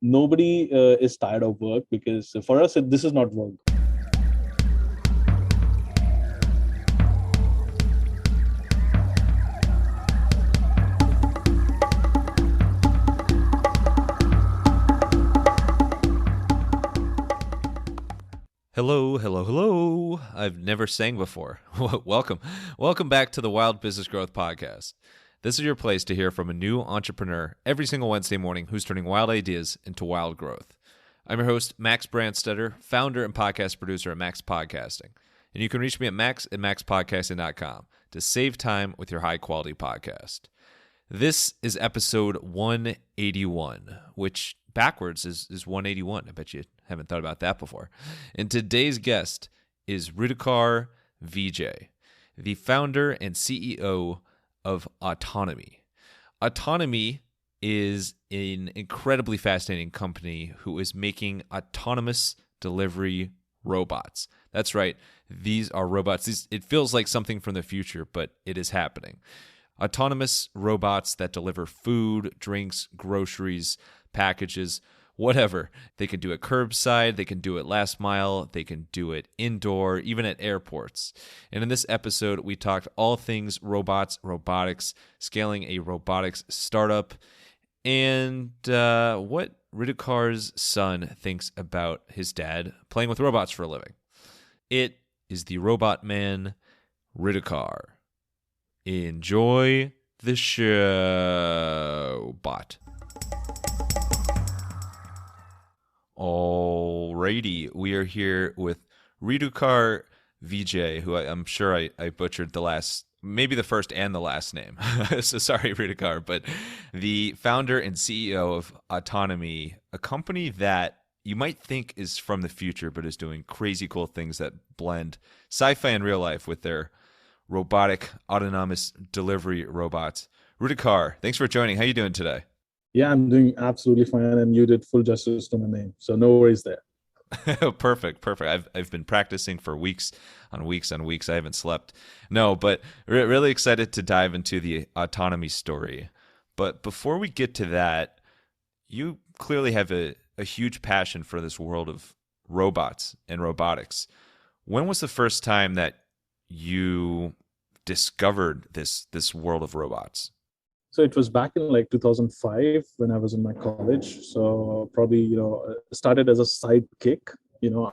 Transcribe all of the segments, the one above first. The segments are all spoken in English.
nobody is tired of work, because for us, this is not work. Hello, hello, hello. I've never sang before. Welcome. Welcome back to the Wild Business Growth Podcast. This is your place to hear from a new entrepreneur every single Wednesday morning who's turning wild ideas into wild growth. I'm your host, Max Branstetter, founder and podcast producer at MaxPodcasting. And you can reach me at max@maxpodcasting.com to save time with your high-quality podcast. This is episode 181, which backwards is 181. I bet you haven't thought about that before. And today's guest is Ritukar Vijay, the founder and CEO of Autonomy. Autonomy is an incredibly fascinating company who is making autonomous delivery robots. That's right. These are robots. It feels like something from the future, but it is happening. Autonomous robots that deliver food, drinks, groceries, packages, whatever. They can do it curbside, they can do it last mile, they can do it indoor, even at airports. And in this episode, we talked all things robots, robotics, scaling a robotics startup, and what Ritukar's son thinks about his dad playing with robots for a living. It is the robot man, Ritukar. Enjoy the show, bot. Alrighty, we are here with Ritukar Vijay, who I'm sure I butchered maybe the first and the last name. So sorry, Ritukar, but the founder and CEO of Autonomy, a company that you might think is from the future, but is doing crazy cool things that blend sci-fi and real life with their robotic, autonomous delivery robots. Ritukar, thanks for joining. How are you doing today? Yeah, I'm doing absolutely fine, and you did full justice to my name, so no worries there. Perfect. I've been practicing for weeks on weeks on weeks. I haven't slept. No, but really excited to dive into the Autonomy story. But before we get to that, you clearly have a huge passion for this world of robots and robotics. When was the first time that you discovered this world of robots? So it was back in like 2005 when I was in my college. So probably, started as a sidekick.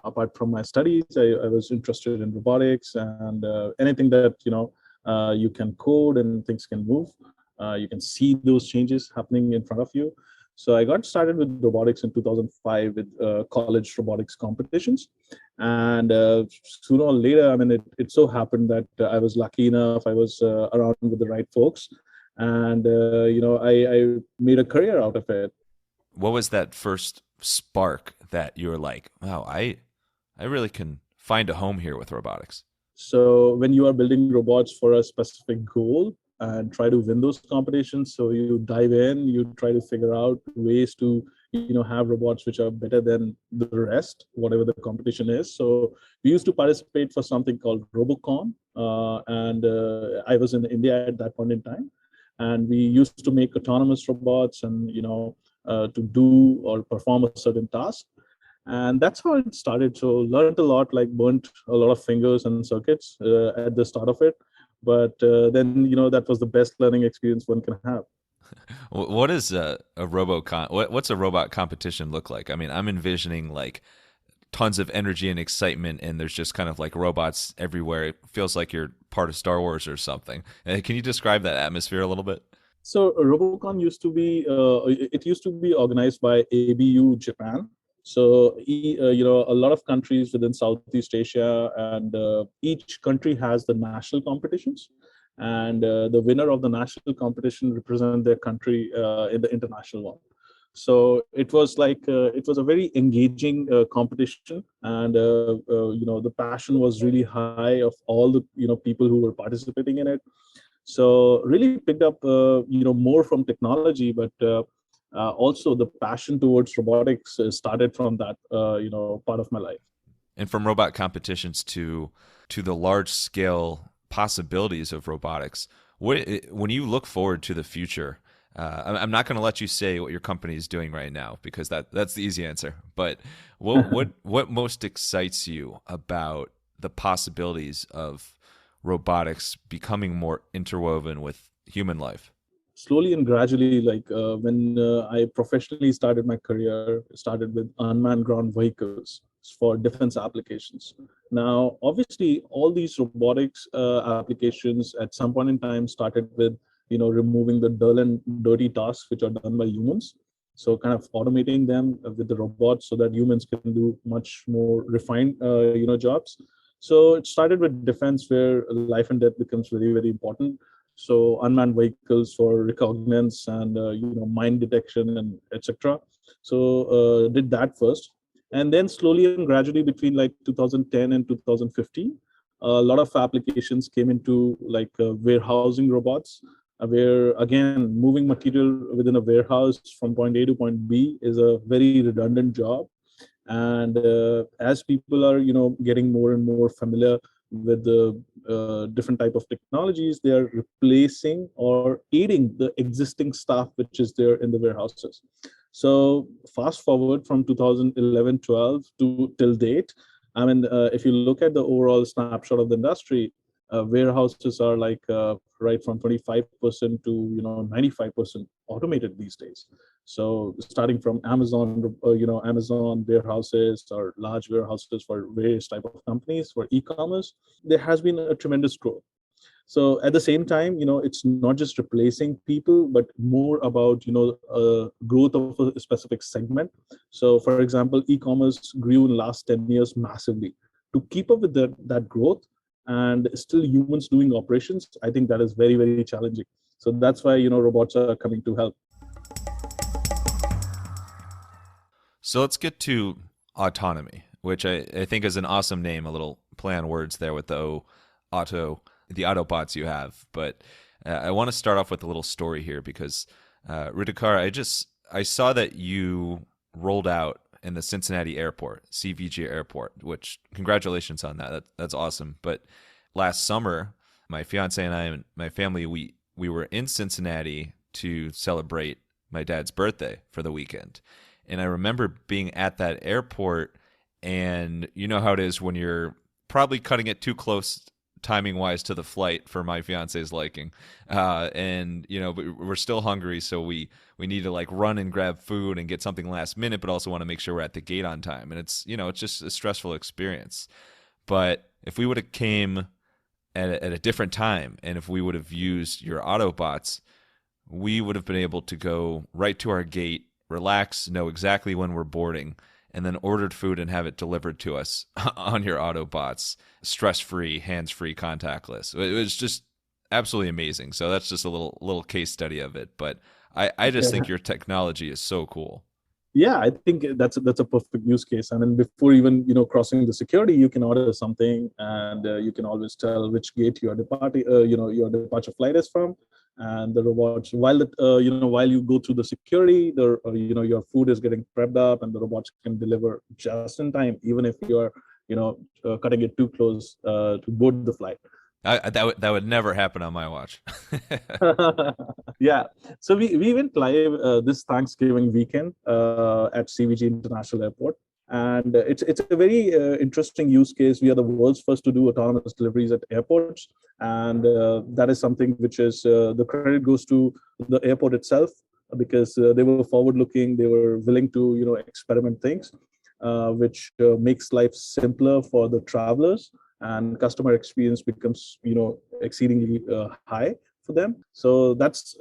Apart from my studies, I was interested in robotics and anything that, you can code and things can move. You can see those changes happening in front of you. So I got started with robotics in 2005 with college robotics competitions. And sooner or later, it so happened that I was lucky enough, I was around with the right folks. And, I made a career out of it. What was that first spark that you were like, wow, I really can find a home here with robotics? So when you are building robots for a specific goal and try to win those competitions, so you dive in, you try to figure out ways to, have robots which are better than the rest, whatever the competition is. So we used to participate for something called Robocon. And I was in India at that point in time. And we used to make autonomous robots and, to do or perform a certain task. And that's how it started. So learned a lot, like burnt a lot of fingers and circuits at the start of it. But then, that was the best learning experience one can have. What is a Robocon? What's a robot competition look like? I'm envisioning like tons of energy and excitement, and there's just kind of like robots everywhere. It feels like you're part of Star Wars or something. Can you describe that atmosphere a little bit? So Robocon used to be organized by ABU Japan. So a lot of countries within Southeast Asia, and each country has the national competitions, and the winner of the national competition represent their country in the international one. So it was like it was a very engaging competition, and the passion was really high of all the people who were participating in it. So really picked up more from technology, but also the passion towards robotics started from that part of my life. And from robot competitions to the large scale possibilities of robotics, when you look forward to the future, I'm not going to let you say what your company is doing right now because that's the easy answer. But what most excites you about the possibilities of robotics becoming more interwoven with human life? Slowly and gradually, like when I professionally started my career, started with unmanned ground vehicles for defense applications. Now, obviously, all these robotics applications at some point in time started with removing the dull and dirty tasks which are done by humans. So, kind of automating them with the robots so that humans can do much more refined, jobs. So it started with defense, where life and death becomes very, very important. So unmanned vehicles for reconnaissance and mine detection and etc. So did that first, and then slowly and gradually between like 2010 and 2015, a lot of applications came into like warehousing robots, where again moving material within a warehouse from point A to point B is a very redundant job. And as people are getting more and more familiar with the different type of technologies, they are replacing or aiding the existing staff which is there in the warehouses. So fast forward from 2011-12 to till date, I mean, if you look at the overall snapshot of the industry, warehouses are like right from 25% to 95% automated these days. So starting from Amazon, Amazon warehouses or large warehouses for various type of companies for e-commerce, there has been a tremendous growth. So at the same time, it's not just replacing people, but more about growth of a specific segment. So for example, e-commerce grew in last 10 years massively. To keep up with that growth and still humans doing operations, I think that is very, very challenging. So that's why robots are coming to help. So let's get to Autonomy, which I think is an awesome name, a little play on words there with the Autobots you have. But I want to start off with a little story here because, Ritukar, I saw that you rolled out in the Cincinnati airport, CVG airport, which congratulations on that. That's awesome. But last summer, my fiance and I and my family, we were in Cincinnati to celebrate my dad's birthday for the weekend. And I remember being at that airport, and you know how it is when you're probably cutting it too close timing wise to the flight for my fiance's liking. And but we're still hungry, so we need to like run and grab food and get something last minute, but also want to make sure we're at the gate on time. And it's just a stressful experience. But if we would have came at a different time, and if we would have used your Autobots, we would have been able to go right to our gate, relax, know exactly when we're boarding, and then ordered food and have it delivered to us on your Autobots, stress-free, hands-free, contactless. It was just absolutely amazing. So that's just a little case study of it. But I just think your technology is so cool. Yeah, I think that's a perfect use case. I mean, before even crossing the security, you can order something, and you can always tell which gate your your departure flight is from, and the robots, while while you go through the security, your food is getting prepped up, and the robots can deliver just in time, even if you are cutting it too close to board the flight. That would never happen on my watch. Yeah, so we went live this Thanksgiving weekend at CVG International Airport, and it's a very interesting use case. We are the world's first to do autonomous deliveries at airports, and that is something which is the credit goes to the airport itself, because they were forward looking, they were willing to experiment things, which makes life simpler for the travelers, and customer experience becomes exceedingly high for them. So that's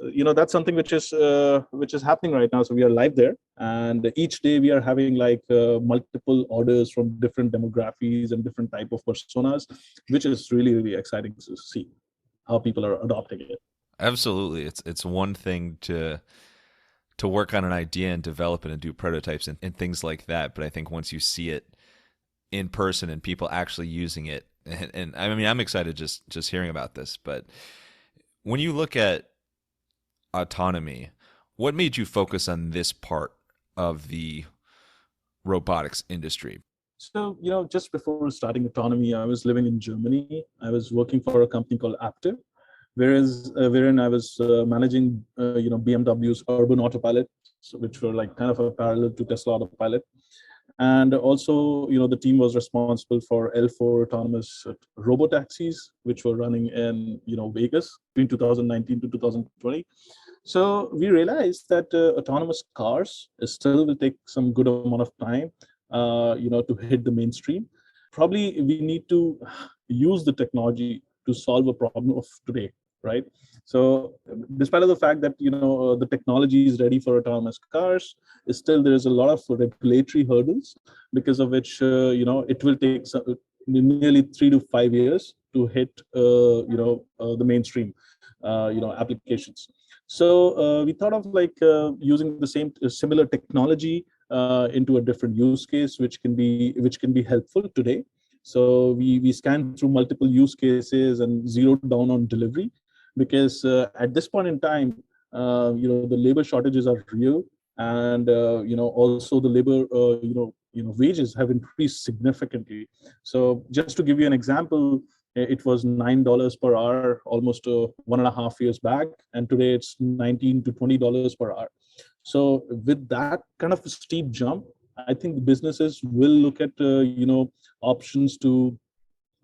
something which is happening right now. So we are live there, and each day we are having like multiple orders from different demographics and different type of personas, which is really, really exciting to see how people are adopting it. Absolutely. It's one thing to work on an idea and develop it and do prototypes and things like that, but I think once you see it in person and people actually using it, and I mean, I'm excited just hearing about this. But when you look at Autonomy, what made you focus on this part of the robotics industry? So, just before starting Autonomy, I was living in Germany. I was working for a company called Aptiv, wherein I was managing BMW's urban autopilot, which were like kind of a parallel to Tesla autopilot. And also, the team was responsible for L4 autonomous robo taxis, which were running in, Vegas between 2019 to 2020. So we realized that autonomous cars still will take some good amount of time, to hit the mainstream. Probably we need to use the technology to solve a problem of today, right? So, despite of the fact that the technology is ready for autonomous cars, still there is a lot of regulatory hurdles because of which it will take nearly 3 to 5 years to hit the mainstream applications. So we thought of like using the same similar technology into a different use case, which can be helpful today. So we scanned through multiple use cases and zeroed down on delivery, because at this point in time, the labor shortages are real, and also the labor wages have increased significantly. So just to give you an example, it was $9 per hour almost 1.5 years back, and today it's $19 to $20 per hour. So with that kind of a steep jump, I think the businesses will look at options to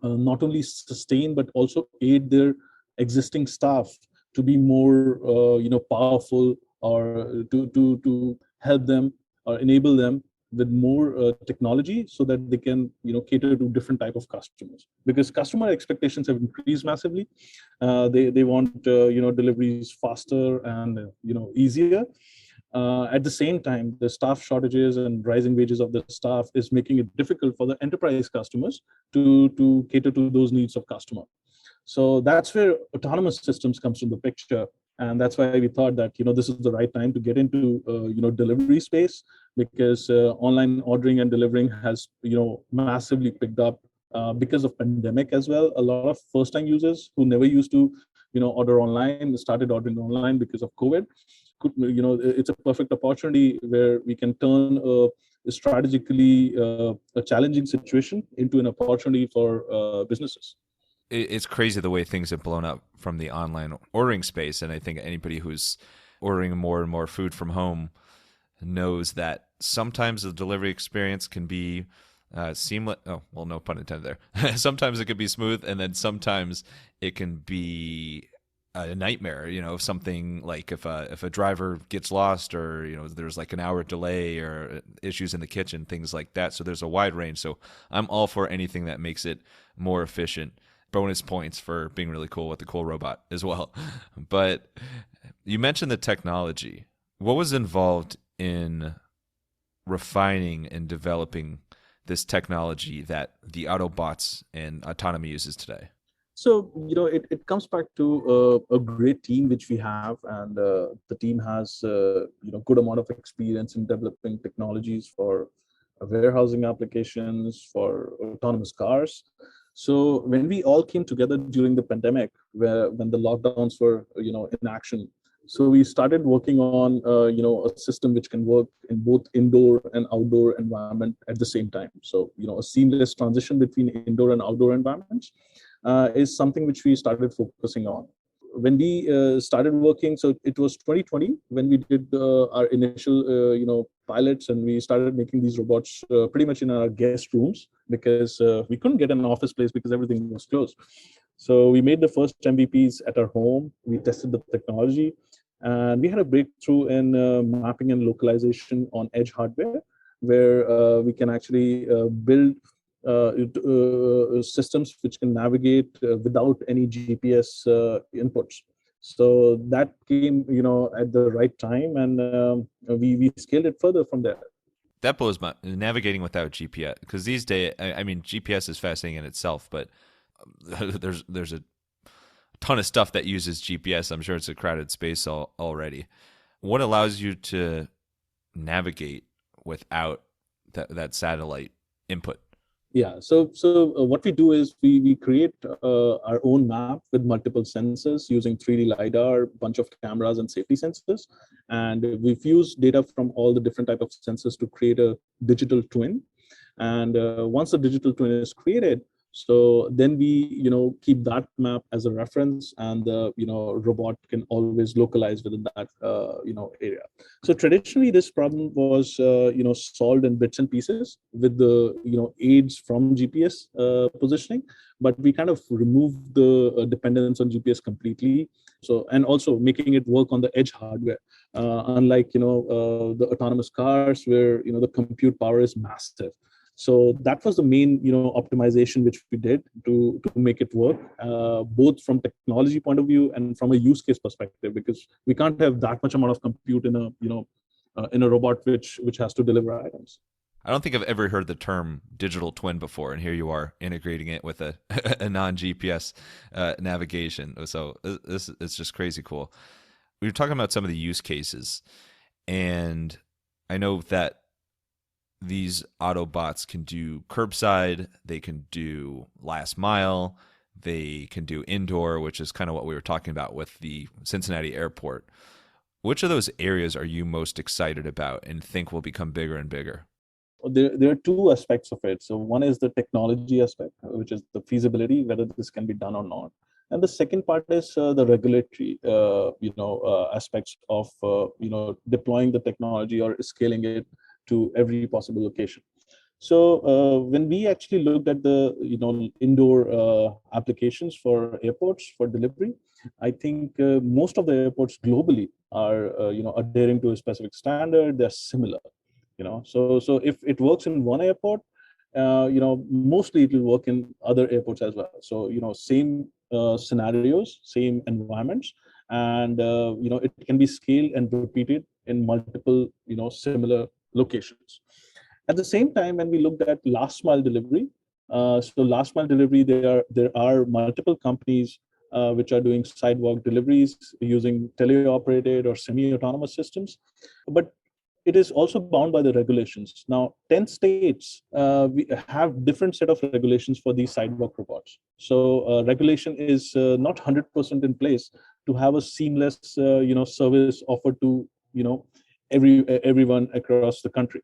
not only sustain but also aid their existing staff to be more powerful, or to help them or enable them with more technology, so that they can cater to different type of customers, because customer expectations have increased massively. They want deliveries faster and easier. At the same time, the staff shortages and rising wages of the staff is making it difficult for the enterprise customers to cater to those needs of customer. So that's where autonomous systems comes into the picture, and that's why we thought that this is the right time to get into delivery space, because online ordering and delivering has massively picked up because of pandemic as well. A lot of first-time users who never used to order online started ordering online because of COVID. It's a perfect opportunity where we can turn strategically a challenging situation into an opportunity for businesses. It's crazy the way things have blown up from the online ordering space. And I think anybody who's ordering more and more food from home knows that sometimes the delivery experience can be seamless. Oh, well, no pun intended there. Sometimes it can be smooth, and then sometimes it can be a nightmare. If something like if a driver gets lost, or there's like an hour delay, or issues in the kitchen, things like that. So there's a wide range. So I'm all for anything that makes it more efficient. Bonus points for being really cool with the cool robot as well. But you mentioned the technology. What was involved in refining and developing this technology that the Autobots and Autonomy uses today? So, it comes back to a great team which we have, and the team has, good amount of experience in developing technologies for warehousing applications, for autonomous cars. So when we all came together during the pandemic, when the lockdowns were, in action, so we started working on, a system which can work in both indoor and outdoor environment at the same time. So, a seamless transition between indoor and outdoor environments is something which we started focusing on. When we started working, so it was 2020 when we did our initial, pilots, and we started making these robots pretty much in our guest rooms, because we couldn't get an office place because everything was closed. So we made the first MVPs at our home. We tested the technology, and we had a breakthrough in mapping and localization on edge hardware, where we can actually build systems which can navigate without any GPS inputs. So that came, at the right time, and we scaled it further from there. That blows my navigating without GPS, because these days, I mean, GPS is fascinating in itself, but there's a ton of stuff that uses GPS. I'm sure it's a crowded space already. What allows you to navigate without that satellite input? Yeah, so what we do is we create our own map with multiple sensors using 3D LiDAR, bunch of cameras and safety sensors. And we've used data from all the different type of sensors to create a digital twin. And once the digital twin is created, So then we, keep that map as a reference, and the, robot can always localize within that, area. So traditionally, this problem was, solved in bits and pieces with the, aids from GPS positioning, but we kind of removed the dependence on GPS completely. So, and also making it work on the edge hardware, unlike, the autonomous cars where, the compute power is massive. So that was the main, optimization which we did to make it work, both from technology point of view and from a use case perspective, because we can't have that much amount of compute in a, in a robot which has to deliver items. I don't think I've ever heard the term digital twin before, and here you are integrating it with a, a non-GPS navigation. So this it's just crazy cool. We were talking about some of the use cases, and I know that these Autobots can do curbside, they can do last mile, they can do indoor, which is kind of what we were talking about with the Cincinnati airport. Which of those areas are you most excited about and think will become bigger and bigger? There are two aspects of it. So one is the technology aspect, which is the feasibility, whether this can be done or not. And the second part is the regulatory, aspects of, deploying the technology or scaling it to every possible location. So when we actually looked at the, indoor applications for airports for delivery, I think most of the airports globally are, adhering to a specific standard. They're similar. So if it works in one airport, mostly it will work in other airports as well. So same scenarios, same environments, and it can be scaled and repeated in multiple similar locations. At the same time, when we looked at last mile delivery, so last mile delivery, there are multiple companies which are doing sidewalk deliveries using teleoperated or semi-autonomous systems, but it is also bound by the regulations. Now, 10 states we have different set of regulations for these sidewalk robots. So regulation is not 100% in place to have a seamless, service offered to, everyone across the country.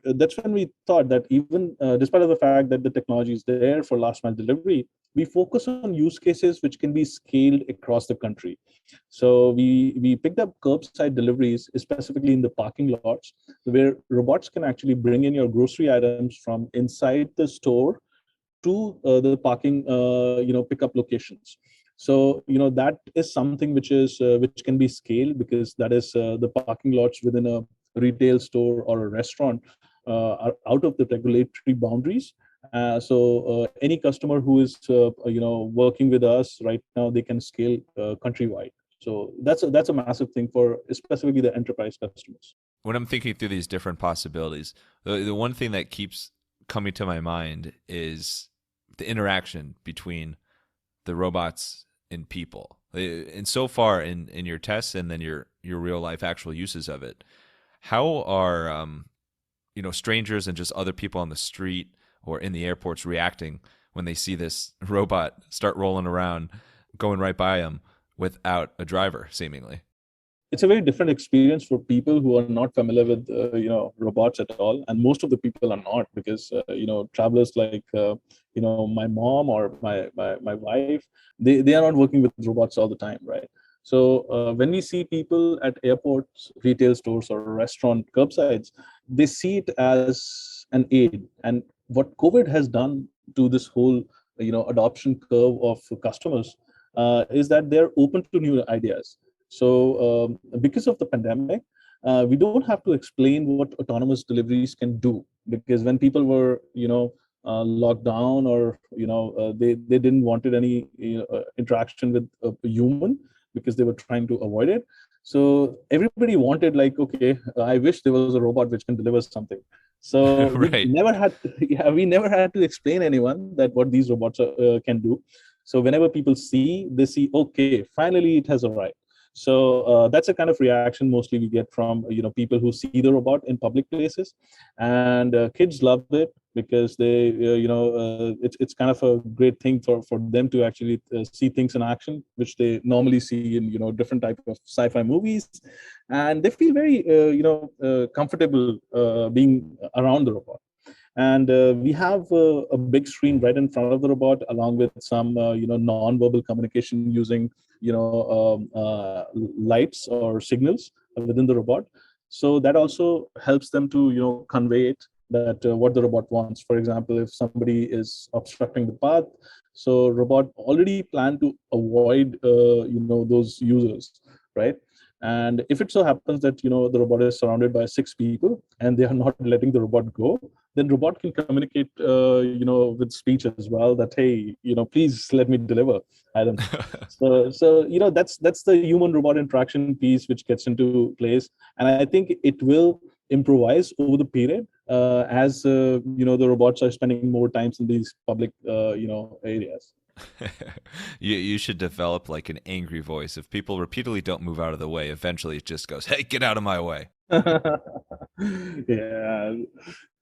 That's when we thought that even despite of the fact that the technology is there for last mile delivery, we focus on use cases which can be scaled across the country. So we picked up curbside deliveries, specifically in the parking lots, where robots can actually bring in your grocery items from inside the store to the parking, pickup locations. So that is something which can be scaled, because that is the parking lots within a retail store or a restaurant are out of the regulatory boundaries. So any customer who is working with us right now, they can scale countrywide. So that's a massive thing for specifically the enterprise customers. When I'm thinking through these different possibilities, the one thing that keeps coming to my mind is the interaction between the robots and people. And so far in your tests and then your real life actual uses of it, how are strangers and just other people on the street or in the airports reacting when they see this robot start rolling around, going right by them without a driver, seemingly? It's a very different experience for people who are not familiar with robots at all, and most of the people are not, because travelers like my mom or my wife, they are not working with robots all the time, right? So when we see people at airports, retail stores, or restaurant curbsides, they see it as an aid. And what COVID has done to this whole adoption curve of customers is that they're open to new ideas. So because of the pandemic, we don't have to explain what autonomous deliveries can do, because when people were locked down, or they didn't wanted any interaction with a human, because they were trying to avoid it. So everybody wanted, like, okay, I wish there was a robot which can deliver something. So Right. we never had to explain anyone that what these robots can do. So whenever people they see, okay, finally it has arrived. So that's a kind of reaction mostly we get from people who see the robot in public places, and kids love it, because they it's kind of a great thing for them to actually see things in action, which they normally see in different type of sci-fi movies, and they feel very comfortable being around the robot. And we have a big screen right in front of the robot, along with some non-verbal communication using lights or signals within the robot. So that also helps them to convey it, that what the robot wants. For example, if somebody is obstructing the path, so robot already plan to avoid those users, right? And if it so happens that the robot is surrounded by 6 people and they are not letting the robot go, then robot can communicate with speech as well, that hey, please let me deliver items. So that's the human robot interaction piece which gets into place. And I think it will improvise over the period as the robots are spending more times in these public areas. You should develop like an angry voice. If people repeatedly don't move out of the way, eventually it just goes, "Hey, get out of my way." Yeah.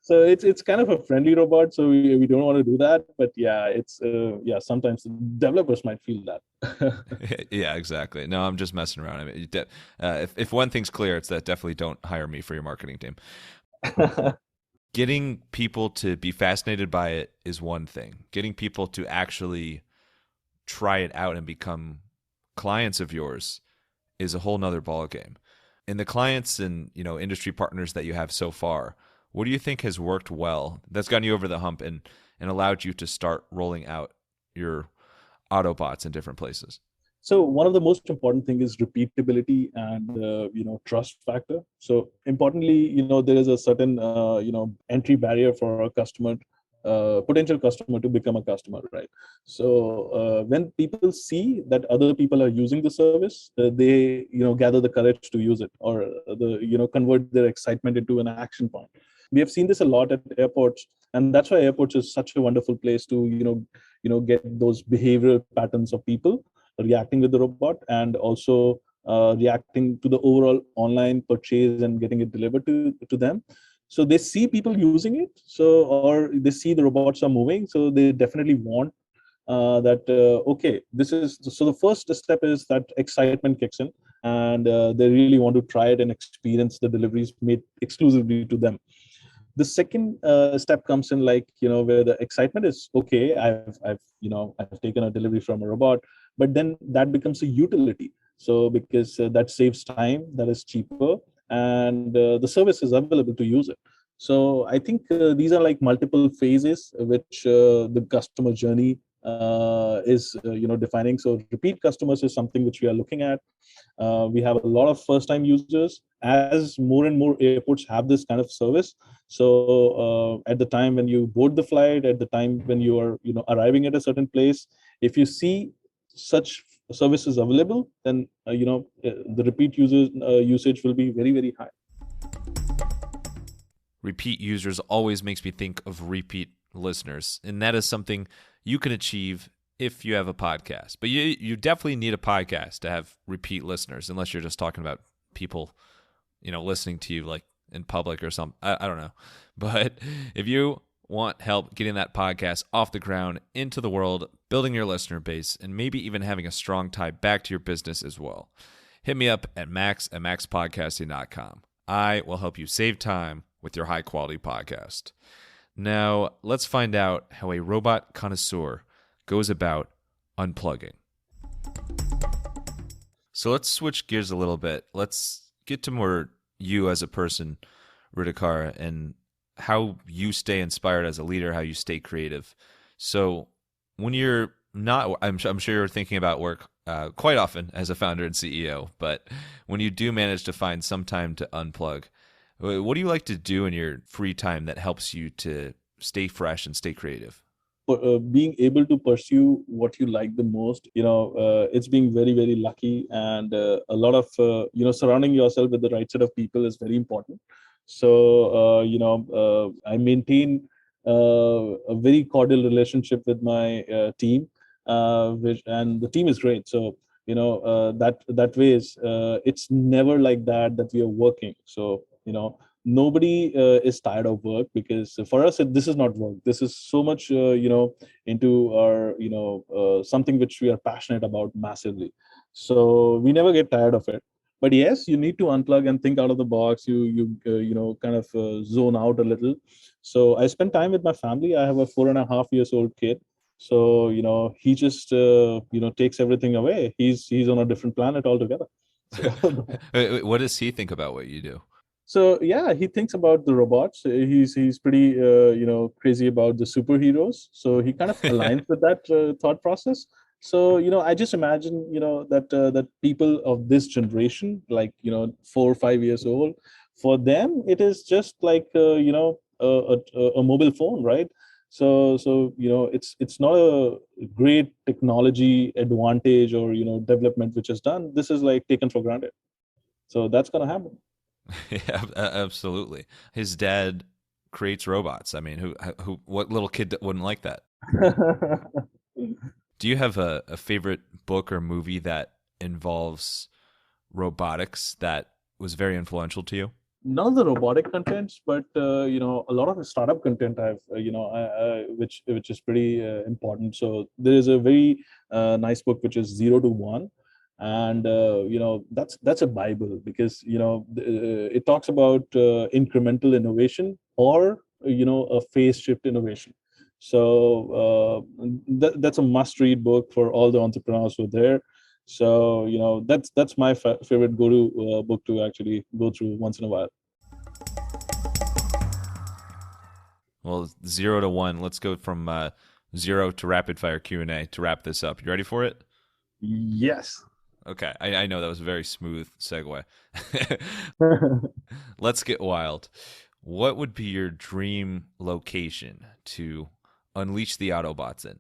So it's kind of a friendly robot, so we don't want to do that. But yeah, it's sometimes developers might feel that. Yeah, exactly. No, I'm just messing around. I mean, if one thing's clear, it's that definitely don't hire me for your marketing team. Getting people to be fascinated by it is one thing. Getting people to actually try it out and become clients of yours is a whole nother ballgame. And the clients and industry partners that you have so far, what do you think has worked well, that's gotten you over the hump and allowed you to start rolling out your Autobots in different places? So one of the most important thing is repeatability and trust factor. So importantly, there is a certain entry barrier for a customer, potential customer, to become a customer, right? So when people see that other people are using the service, they gather the courage to use it, or convert their excitement into an action point. We have seen this a lot at airports, and that's why airports is such a wonderful place to get those behavioral patterns of people reacting with the robot, and also reacting to the overall online purchase and getting it delivered to them. So they see people using it, so, or they see the robots are moving, so they definitely want that okay, this is so the first step is that excitement kicks in, and they really want to try it and experience the deliveries made exclusively to them. The second step comes in, like where the excitement is okay, I've taken a delivery from a robot, but then that becomes a utility. So because that saves time, that is cheaper, and the service is available to use it. So I think these are like multiple phases which the customer journey is defining. So repeat customers is something which we are looking at. We have a lot of first time users, as more and more airports have this kind of service. So at the time when you board the flight, at the time when you are arriving at a certain place, if you see such services available, then the repeat usage will be very, very high. Repeat users always makes me think of repeat listeners, and that is something you can achieve if you have a podcast. But you definitely need a podcast to have repeat listeners, unless you're just talking about people listening to you like in public or something. I don't know. But if you want help getting that podcast off the ground, into the world, building your listener base, and maybe even having a strong tie back to your business as well, hit me up at max@maxpodcasting.com. I will help you save time with your high-quality podcast. Now, let's find out how a robot connoisseur goes about unplugging. So let's switch gears a little bit. Let's get to more you as a person, Ritukar, and how you stay inspired as a leader, how you stay creative. So when you're not, I'm sure you're thinking about work quite often as a founder and CEO, but when you do manage to find some time to unplug, what do you like to do in your free time that helps you to stay fresh and stay creative? Being able to pursue what you like the most, it's being very, very lucky, and a lot of surrounding yourself with the right set of people is very important. So I maintain a very cordial relationship with my team, and the team is great. So that way is it's never like that we are working. So nobody is tired of work, because for us this is not work. This is so much into our something which we are passionate about massively. So we never get tired of it. But yes, you need to unplug and think out of the box. Kind of zone out a little. So I spend time with my family. I have a 4.5 years old kid. So he just takes everything away. He's on a different planet altogether. So, What does he think about what you do? so yeah, he thinks about the robots. He's pretty crazy about the superheroes. So he kind of aligns with that thought process. So I just imagine that people of this generation, like 4 or 5 years old, for them it is just like a mobile phone, right? So it's not a great technology advantage or development which is done. This is like taken for granted. So that's gonna happen. Yeah, absolutely. His dad creates robots. I mean, what little kid that wouldn't like that? Do you have a favorite book or movie that involves robotics that was very influential to you? None of the robotic contents, but a lot of the startup content I've which is pretty important. So there is a very nice book which is 0 to 1, and that's a bible, because it talks about incremental innovation, or a phase shift innovation. So that's a must read book for all the entrepreneurs who are there. So that's my favorite go to book to actually go through once in a while. Well, 0 to 1. Let's go from zero to rapid fire Q&A to wrap this up. You ready for it? Yes. Okay, I know that was a very smooth segue. Let's get wild. What would be your dream location to unleash the Autobots in?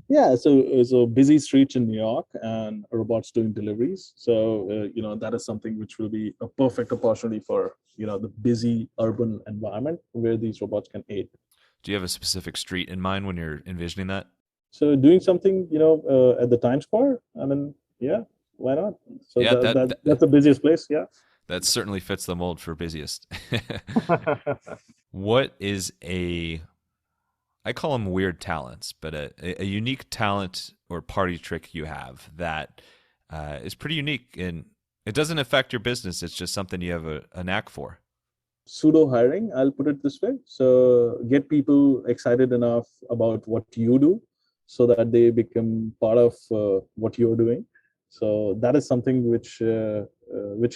Yeah, so busy streets in New York and robots doing deliveries. So that is something which will be a perfect opportunity for the busy urban environment where these robots can aid. Do you have a specific street in mind when you're envisioning that? So doing something at the Times Square. I mean, yeah, why not? So Yeah, that's the busiest place. Yeah. that certainly fits the mold for busiest. What is I call them weird talents, but a unique talent or party trick you have that is pretty unique, and it doesn't affect your business. It's just something you have a knack for. Pseudo hiring, I'll put it this way. So get people excited enough about what you do so that they become part of what you're doing. So that is something which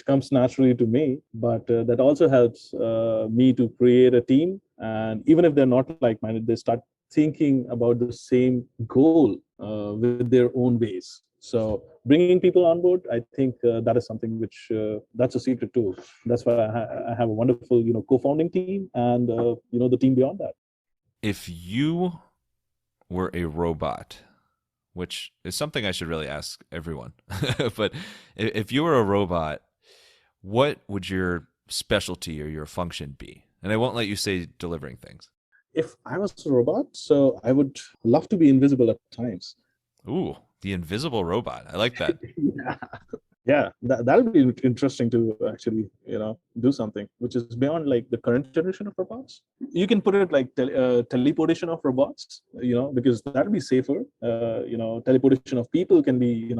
comes naturally to me, but that also helps me to create a team. And even if they're not like-minded, they start thinking about the same goal with their own ways. So bringing people on board, I think that is something which that's a secret too. That's why I have a wonderful co-founding team, and the team beyond that. If you were a robot, which is something I should really ask everyone, but if you were a robot, what would your specialty or your function be? And I won't let you say delivering things. If I was a robot, so I would love to be invisible at times. Ooh, the invisible robot. I like that. Yeah. Yeah, that'll be interesting to actually do something which is beyond like the current generation of robots. You can put it like teleportation of robots, because that'll be safer. Teleportation of people can be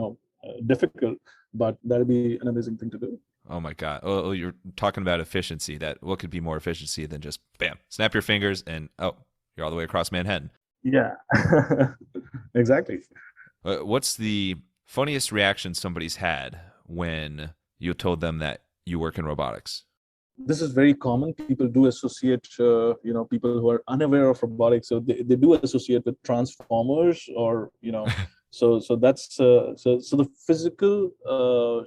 difficult, but that'll be an amazing thing to do. Oh my God. Oh, you're talking about efficiency. That what could be more efficiency than just bam, snap your fingers and you're all the way across Manhattan. Yeah. Exactly. What's the funniest reaction somebody's had when you told them that you work in robotics? This is very common. People do associate, people who are unaware of robotics, so they do associate with transformers, or so that's so the physical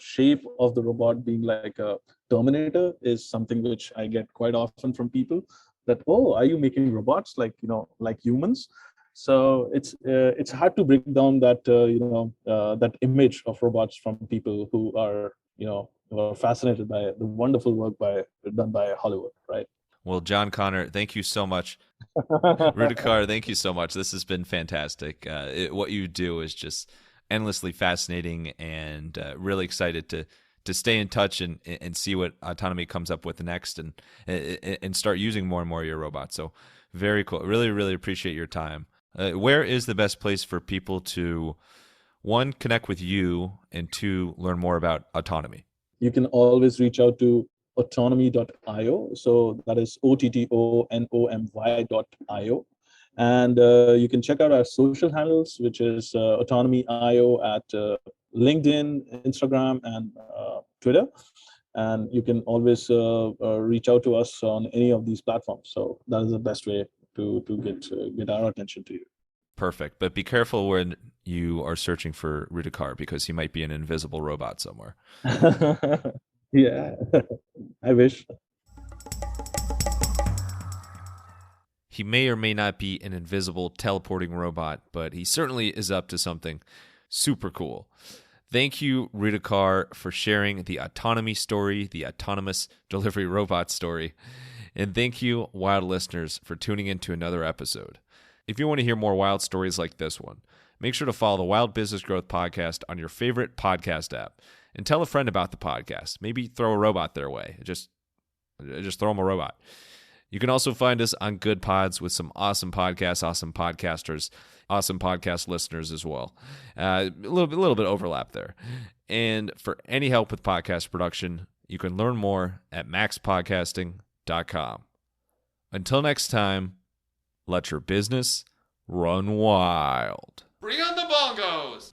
shape of the robot being like a Terminator is something which I get quite often from people, that, oh, are you making robots like like humans? So it's hard to break down that that image of robots from people who are who are fascinated by the wonderful work done by Hollywood, right? Well, John Connor, thank you so much. Ritukar, thank you so much. This has been fantastic. What you do is just endlessly fascinating, and really excited to stay in touch and see what Autonomy comes up with next, and start using more and more of your robots. So very cool. Really, really appreciate your time. Where is the best place for people to, one, connect with you, and two, learn more about Autonomy? you can always reach out to autonomy.io. So that is OTTONOMY.io. And you can check out our social handles, which is Autonomy.io at LinkedIn, Instagram, and Twitter. And you can always reach out to us on any of these platforms. So that is the best way to get our attention to you. Perfect. But be careful when you are searching for Ritukar, because he might be an invisible robot somewhere. Yeah, I wish. He may or may not be an invisible teleporting robot, but he certainly is up to something super cool. Thank you, Ritukar, for sharing the autonomy story, the autonomous delivery robot story. And thank you, wild listeners, for tuning in to another episode. If you want to hear more wild stories like this one, make sure to follow the Wild Business Growth Podcast on your favorite podcast app. And tell a friend about the podcast. Maybe throw a robot their way. Just throw them a robot. You can also find us on Good Pods with some awesome podcasts, awesome podcasters, awesome podcast listeners as well. A little bit overlap there. And for any help with podcast production, you can learn more at MaxPodcasting.com. Until next time, let your business run wild. Bring on the bongos!